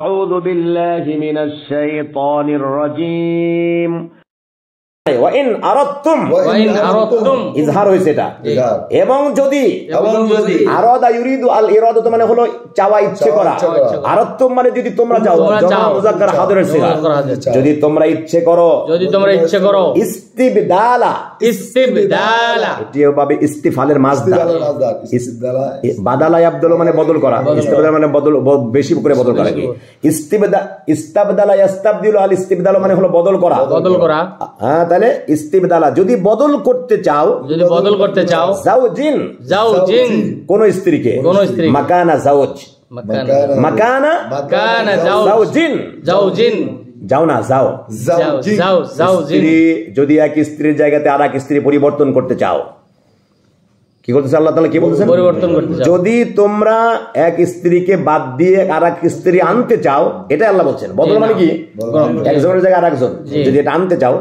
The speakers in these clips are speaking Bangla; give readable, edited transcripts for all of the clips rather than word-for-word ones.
أعوذ بالله من الشيطان الرجيم وإن أردتم ইজহার হইছে এটা এবং যদি আরাদা ইউরিদু আল ইরাদাতু মানে হলো চাওয়া ইচ্ছে করা আরাদতুম মানে যদি তোমরা চাও জামা মুযাক্কার হাদিরের সিগা যদি তোমরা ইচ্ছে করো ইস্তিবদালা এটিও ভাবে ইস্তিফালের মাসদার বাদালা ইয়াবদুল মানে বদল করা ইস্তিবদাল মানে বদল বেশি করে বদল করা কি ইস্তাবদালা ইস্তাবদিলু আল ইস্তিবদাল মানে হলো বদল করা হ্যাঁ তাহলে ইস্তিবদালা যদি বদল করতে চাও জাওজিন কোন স্ত্রীকে মাকানা জাওজ মাকানা জাওজিন যাও না যাও স্ত্রী যদি এক স্ত্রীর জায়গাতে আর এক স্ত্রী পরিবর্তন করতে চাও কি করতেছে আল্লাহ তাআলা কি বলতেছেন পরিবর্তন করতে চাও যদি তোমরা এক স্ত্রীকে বাদ দিয়ে আর এক স্ত্রী আনতে চাও এটা আল্লাহ বলছেন বদল মানে কি একজনের জায়গায় আরেকজন যদি এটা আনতে চাও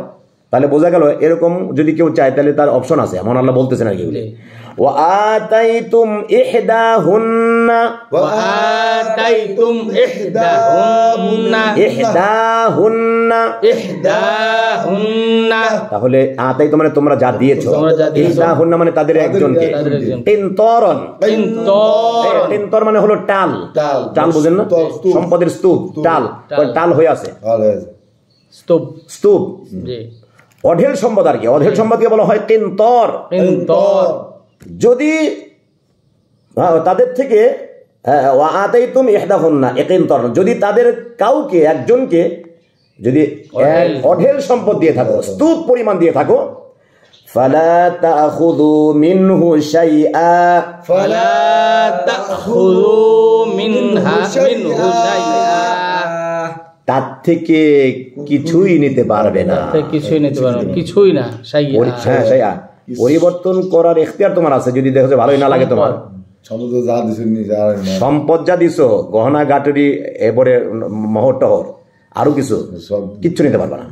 তাহলে বোঝা গেল এরকম যদি কেউ চায় তাহলে তার অপশন আছে এমন আল্লাহ বলতেছেন আর কি ওয়া আতাইতুম ইহদাহুন্না তাহলে আতাইতুম মানে তোমরা যা দিয়েছো ইহদাহুন্না মানে তাদের একজনকে তিনতরন তিনতর মানে হলো টাল বুঝেন না সম্পদের স্তূপ টাল হয়ে আছে স্তূপ জি অঢেল সম্পদ আর কি অঢেল সম্পদকে বলা হয় কিন্তর যদি তাদের থেকে আতাইতুম ইহদাহুন্না কিন্তর যদি তাদের কাউকে একজনকে যদি অঢেল সম্পদ দিয়ে থাকো স্তূপ পরিমাণ দিয়ে থাকো ফালা তাখুযু মিনহু শাইআ তার থেকে কিছুই নিতে পারবে না পরিবর্তন করার এখতিয়ার তোমার আছে যদি দেখো যে ভালোই না লাগে তোমার সম্পদ যা দিছো গহনা গাটরি এবারে মহর টহর আরো কিচ্ছু নিতে পারবে না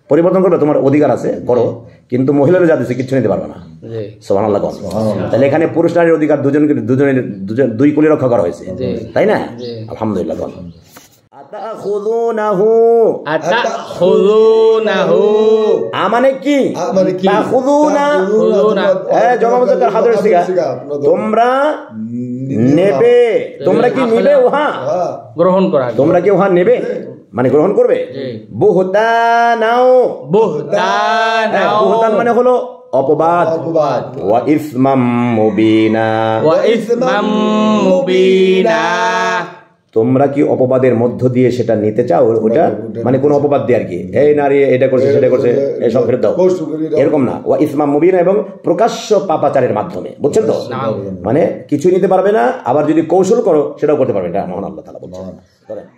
পরিবর্তন করবে তোমার অধিকার আছে করো কিন্তু মহিলারা যা দিচ্ছে কিচ্ছু নিতে পারবে না সুবহানাল্লাহ তাহলে এখানে পুরুষ নারীর অধিকার দুই কুলি রক্ষা করা হয়েছে তাই না আলহামদুলিল্লাহ মানে কি তোমরা নেবে তোমরা কি নিবে উহা গ্রহণ করা তোমরা কি উহা নেবে মানে গ্রহণ করবে বুহতান মানে হলো অপবাদ ওয়া ইসমাম মুবিনা তোমরা কি অপবাদের মধ্য দিয়ে সেটা নিতে চাও ওটা মানে কোন অপবাদ দিয়ে আর কি এই নারী এটা করছে সেটা করছে এসব ফেরত দাও এরকম না ওয়া ইসমাম মুবিনা এবং প্রকাশ্য পাপাচারের মাধ্যমে বুঝছেন তো মানে কিছুই নিতে পারবে না আবার যদি কৌশল করো সেটাও করতে পারবে এটা মহান আল্লাহ তাআলা বলছেন